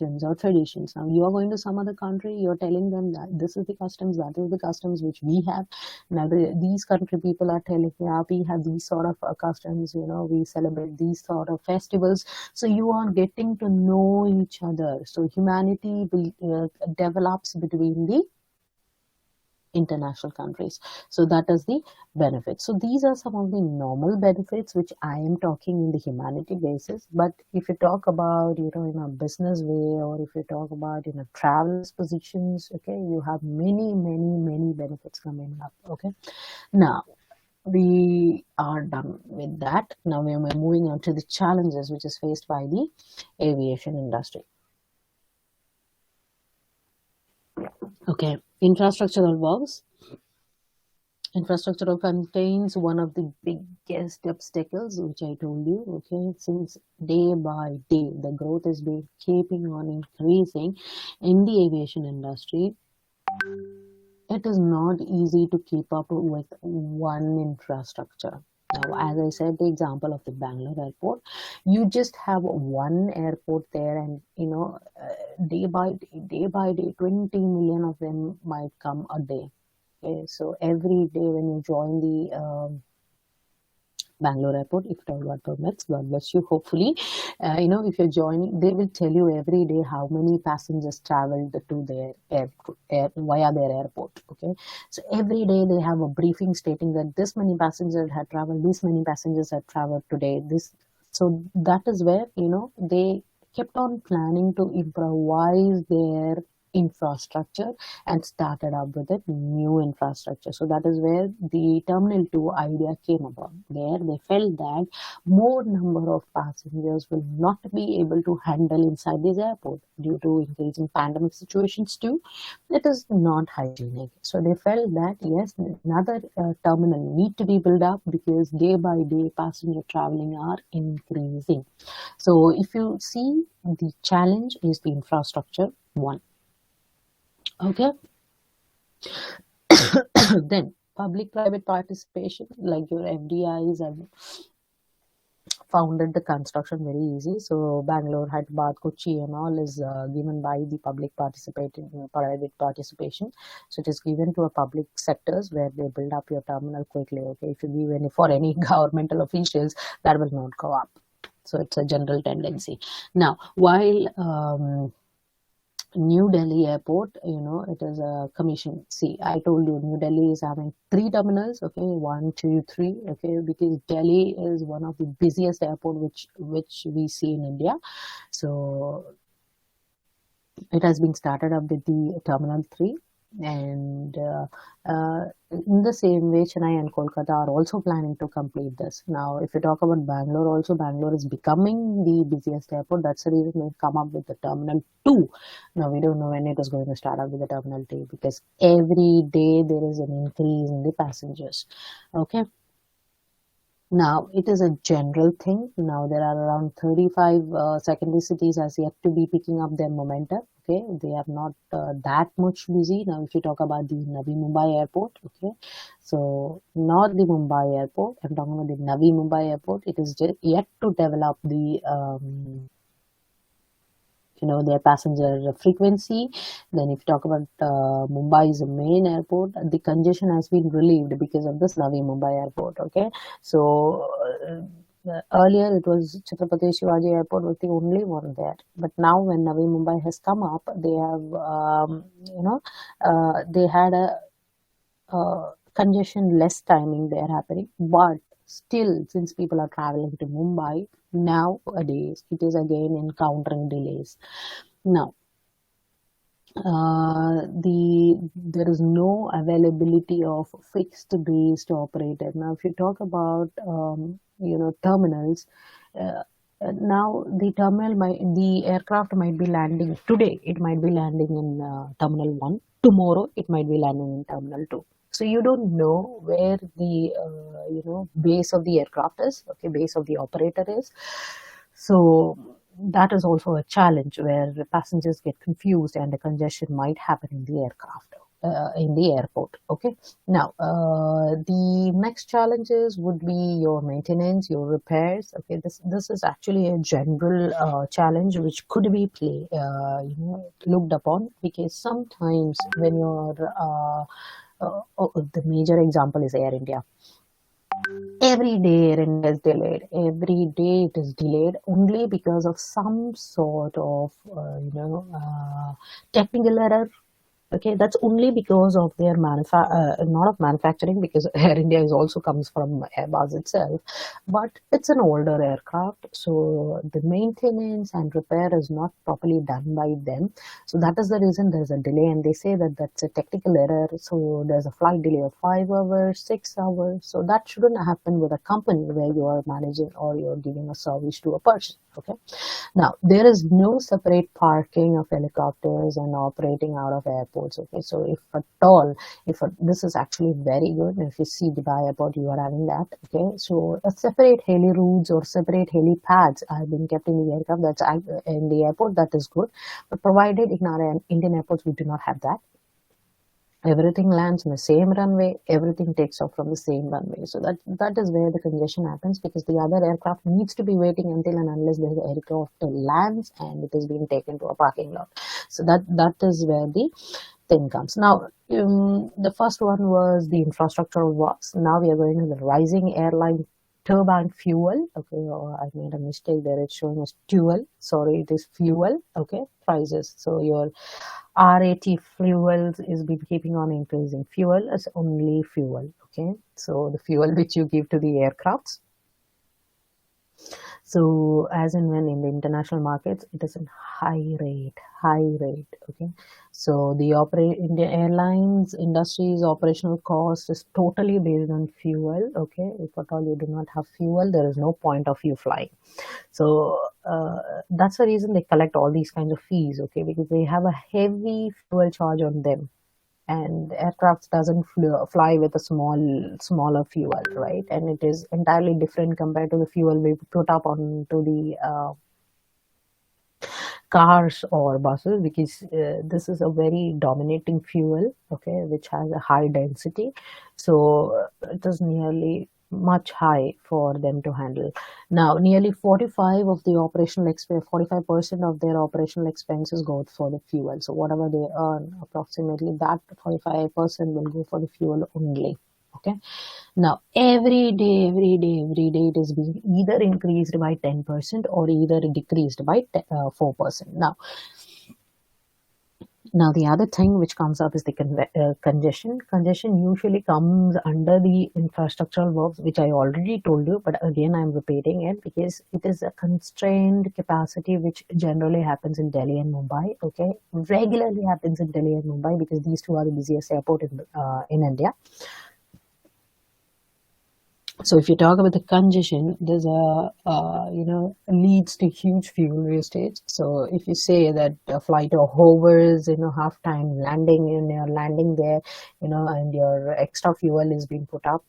customs or traditions. Now you are going to some other country, you're telling them that this is the customs, that is the customs which we have. Now these country people are telling, yeah, we have these sort of customs, we celebrate these sort of festivals. So you are getting to know each other. So humanity will develops between the international countries. So that is the benefit. So these are some of the normal benefits which I am talking in the humanity basis. But if you talk about, in a business way, or if you talk about in a travelers positions, okay, you have many benefits coming up. Okay, now we are done with that. Now we are moving on to the challenges which is faced by the aviation industry. Okay, infrastructural works. Infrastructure contains one of the biggest obstacles, which I told you. Okay, since day by day the growth is been keeping on increasing in the aviation industry, it is not easy to keep up with one infrastructure. Now, as I said, the example of the Bangalore airport, you just have one airport there, and day by day, 20 million of them might come a day. Okay, so every day when you join the Bangalore airport, if God permits, God bless you, hopefully, if you're joining, they will tell you every day how many passengers traveled to their via their airport. Okay, so every day they have a briefing stating that this many passengers had traveled, this many passengers had traveled today. So that is where, they kept on planning to improvise their infrastructure and started up with a new infrastructure. So that is where the Terminal 2 idea came about. There they felt that more number of passengers will not be able to handle inside this airport due to increasing pandemic situations too. It is not hygienic. So they felt that yes, another terminal need to be built up because day by day passenger traveling are increasing. So if you see, the challenge is the infrastructure one. Okay. Then public-private participation, like your FDIs have founded the construction very easy. So Bangalore, Hyderabad, Kochi and all is given by the private participation. So it is given to a public sectors where they build up your terminal quickly. Okay, if you give any for any governmental officials, that will not go up. So it's a general tendency. Now, while New Delhi airport, it is a commission. See, I told you New Delhi is having 3 terminals. Okay, 1, 2, 3. Okay, because Delhi is one of the busiest airport which we see in India. So it has been started up with the Terminal 3. And in the same way, Chennai and Kolkata are also planning to complete this. Now, if you talk about Bangalore, also Bangalore is becoming the busiest airport. That's the reason they've come up with the Terminal 2. Now, we don't know when it is going to start up with the Terminal 2 because every day there is an increase in the passengers. Okay. Now, it is a general thing. Now, there are around 35 secondary cities as yet to be picking up their momentum. Okay, they are not that much busy. Now, if you talk about the Navi Mumbai airport, okay, so not the Mumbai airport, I'm talking about the Navi Mumbai airport. It is yet to develop the their passenger frequency. Then if you talk about Mumbai's main airport, the congestion has been relieved because of this Navi Mumbai airport. Okay, so earlier it was Chhatrapati Shivaji Airport was the only one there, but now when Navi Mumbai has come up, they have they had a congestion less timing there happening, but still, since people are traveling to Mumbai nowadays, it is again encountering delays. Now, there is no availability of fixed based operator. Now, if you talk about terminals, now the aircraft might be landing today. It might be landing in Terminal 1. Tomorrow, it might be landing in Terminal 2. So you don't know where the base of the aircraft is. Okay, base of the operator is. So that is also a challenge where the passengers get confused and the congestion might happen in the aircraft. in the airport. Okay. Now, the next challenges would be your maintenance, your repairs. Okay, this is actually a general challenge which could be looked upon, because sometimes when you're the major example is Air India. Every day Air India is delayed. Every day it is delayed only because of some sort of technical error. Okay, that's only because of their not of manufacturing, because Air India is also comes from Airbus itself, but it's an older aircraft, so the maintenance and repair is not properly done by them. So that is the reason there's a delay, and they say that that's a technical error. So there's a flight delay of 5 hours, 6 hours. So that shouldn't happen with a company where you are managing or you're giving a service to a person. Okay. Now, there is no separate parking of helicopters and operating out of airports. Okay, so if at all, this is actually very good. If you see Dubai airport, you are having that. Okay, so a separate heli routes or separate helipads are being kept in the aircraft. That's in the airport. That is good, but provided in our Indian airports, we do not have that. Everything lands in the same runway, everything takes off from the same runway. So that is where the congestion happens, because the other aircraft needs to be waiting until and unless the helicopter lands and it is being taken to a parking lot. So that is where the thing comes. Now, the first one was the infrastructural works. Now we are going to the rising airline turbine fuel. Okay, I made a mistake there. It's showing as fuel. Sorry, it is fuel. Okay, prices. So your RAT fuels is been keeping on increasing. Fuel is only fuel. Okay, so the fuel which you give to the aircrafts. So as and when in the international markets, it is in high rate. Okay, so the Indian airlines industry's operational cost is totally based on fuel. Okay, if at all you do not have fuel, there is no point of you flying. So that's the reason they collect all these kinds of fees. Okay, because they have a heavy fuel charge on them, and aircraft doesn't fly with a smaller fuel, right? And it is entirely different compared to the fuel we put up onto the cars or buses, because this is a very dominating fuel, okay, which has a high density. So it is nearly much high for them to handle. Now, nearly 45% of their operational expenses go for the fuel. So whatever they earn, approximately that 45% will go for the fuel only. Okay. Now, every day, it is being either increased by 10% or either decreased by 4%. Now, the other thing which comes up is the congestion. Congestion usually comes under the infrastructural works, which I already told you, but again, I'm repeating it because it is a constrained capacity which generally happens in Delhi and Mumbai. Okay, regularly happens in Delhi and Mumbai because these two are the busiest airport in India. So if you talk about the congestion, there's leads to huge fuel wastage. So if you say that a flight hovers, half time landing, and you're landing there, and your extra fuel is being put up,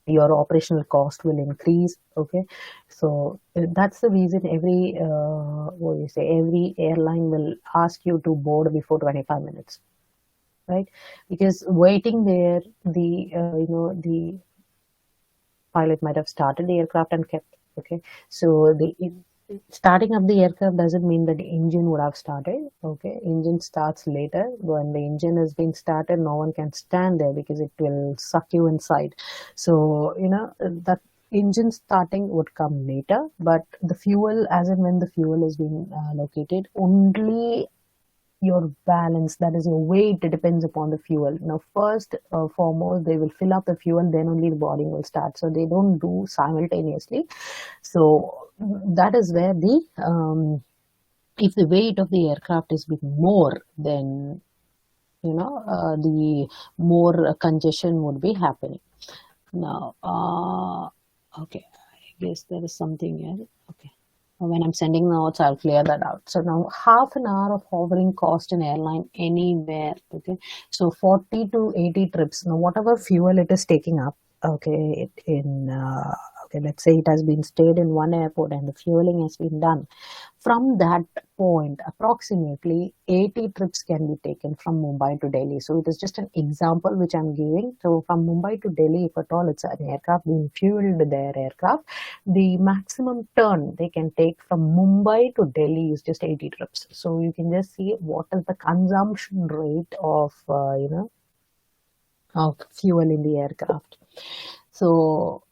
your operational cost will increase. Okay, so that's the reason every airline will ask you to board before 25 minutes, right? Because waiting there, the pilot might have started the aircraft and kept. Okay, so the starting of the aircraft doesn't mean that the engine would have started. Okay, engine starts later. When the engine has been started, no one can stand there because it will suck you inside. So that engine starting would come later, but the fuel, as and when the fuel is being located, only your balance, that is your weight, depends upon the fuel. Now, first foremost, they will fill up the fuel, then only the boarding will start. So they don't do simultaneously. So that is where if the weight of the aircraft is bit more, then the more congestion would be happening. Now, okay, I guess there is something else. Okay. When I'm sending notes, I'll clear that out. So now half an hour of hovering cost in airline anywhere. Okay. So 40 to 80 trips. Now, whatever fuel it is taking up, okay, in Okay, let's say it has been stayed in one airport and the fueling has been done. From that point, approximately 80 trips can be taken from Mumbai to Delhi. So it is just an example which I'm giving. So from Mumbai to Delhi, if at all it's an aircraft being fueled their aircraft, the maximum turn they can take from Mumbai to Delhi is just 80 trips. So you can just see what is the consumption rate of, of fuel in the aircraft. So,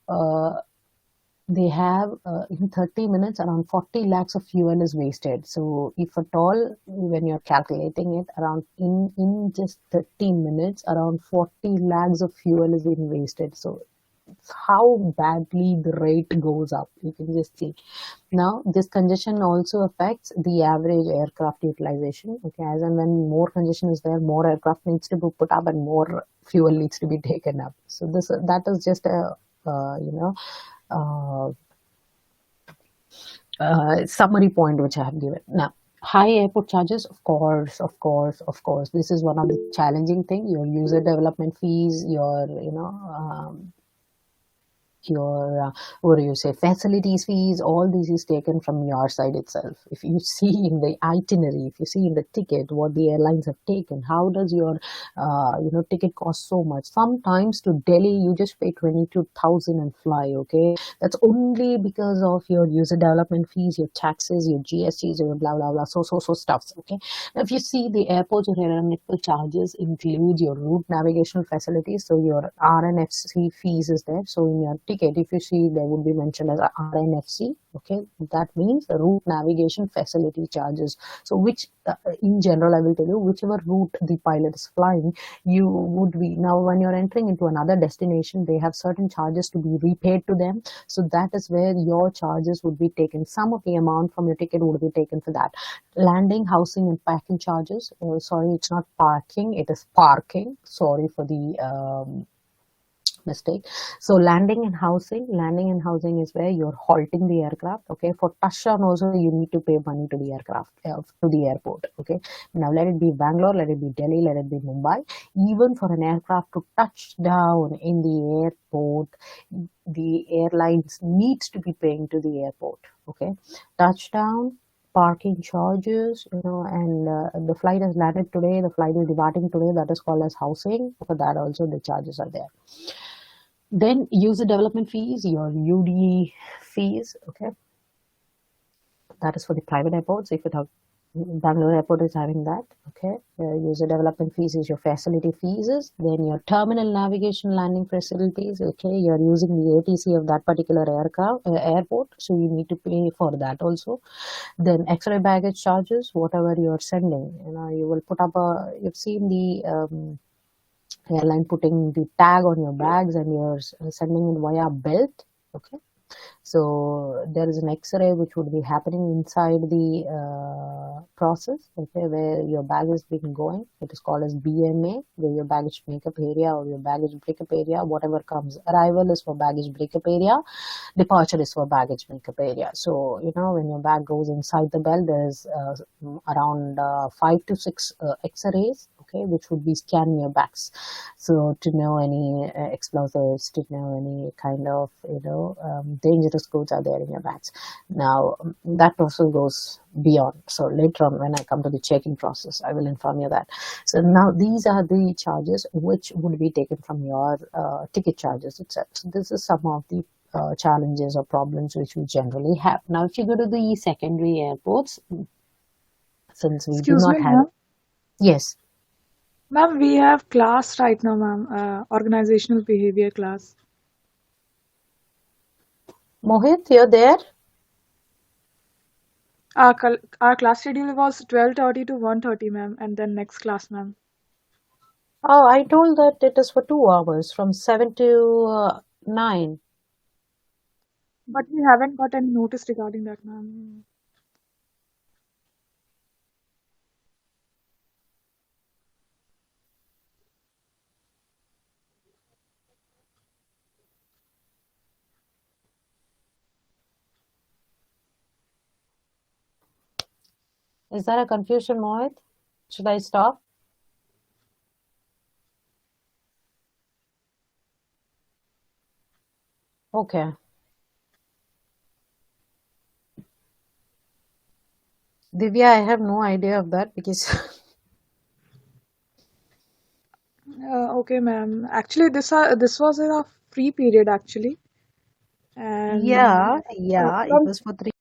they have in 30 minutes around 40 lakhs of fuel is wasted. So if at all, when you're calculating it, around in just 30 minutes around 40 lakhs of fuel is being wasted. So how badly the rate goes up, you can just see. Now this congestion also affects the average aircraft utilization. Okay, as and when more congestion is there, more aircraft needs to be put up and more fuel needs to be taken up. So that is just a uh, summary point which I have given. Now, high airport charges, of course, of course, of course. This is one of the challenging thing. Your user development fees, your what do you say, facilities fees, all this is taken from your side itself. If you see in the itinerary, if you see in the ticket what the airlines have taken, how does your ticket cost so much? Sometimes to Delhi you just pay 22,000 and fly. Okay, that's only because of your user development fees, your taxes, your GSTs, your blah blah blah, so stuffs. Okay, now if you see the airports or aeronautical charges include your route navigational facilities, so your RNFC fees is there. So in your ticket, if you see, there would be mentioned as a RNFC. Okay, that means the route navigation facility charges. So which in general, I will tell you, whichever route the pilot is flying, you would be, now when you're entering into another destination, they have certain charges to be repaid to them. So that is where your charges would be taken. Some of the amount from your ticket would be taken for that. Landing, housing and parking charges. Sorry, it's not parking, it is parking. Sorry for the mistake. So landing and housing is where you're halting the aircraft. Okay, for touchdown also you need to pay money to the aircraft, to the airport. Okay, now let it be Bangalore, let it be Delhi, let it be Mumbai. Even for an aircraft to touch down in the airport, the airlines needs to be paying to the airport. Okay, touchdown, parking charges, and the flight has landed today, the flight is departing today, that is called as housing. For that also the charges are there. Then user development fees, your UD fees. Okay, that is for the private airports. If you have Bangalore airport is having that. Okay, user development fees is your facility fees. Then your terminal navigation landing facilities. Okay, you are using the ATC of that particular airport, so you need to pay for that also. Then X-ray baggage charges, whatever you are sending, you will put up you've seen the airline putting the tag on your bags and you're sending it via belt. Okay, so there is an X-ray which would be happening inside the process. Okay, where your bag is being going. It is called as BMA, where your baggage makeup area or your baggage breakup area, whatever comes. Arrival is for baggage breakup area, departure is for baggage makeup area. So when your bag goes inside the belt, there's around 5 to 6 X-rays. Okay, which would be scanning your bags, so to know any explosives, to know any kind of dangerous goods are there in your bags. Now that also goes beyond. So later on, when I come to the check-in process, I will inform you that. So now these are the charges which would be taken from your ticket charges itself. So this is some of the challenges or problems which we generally have. Now, if you go to the secondary airports, since we do Excuse not me, have, ma'am. yes, Ma'am, we have class right now, ma'am. Organizational behavior class. Mohit, you're there? Our class schedule was 12:30 to 1:30, ma'am, and then next class, ma'am. Oh, I told that it is for 2 hours from 7 to 9. But we haven't got any notice regarding that, ma'am. Is that a confusion, Mohit? Should I stop? Okay. Divya, I have no idea of that because Okay, ma'am. Actually, this was in a free period actually, and yeah, yeah, it from was for 3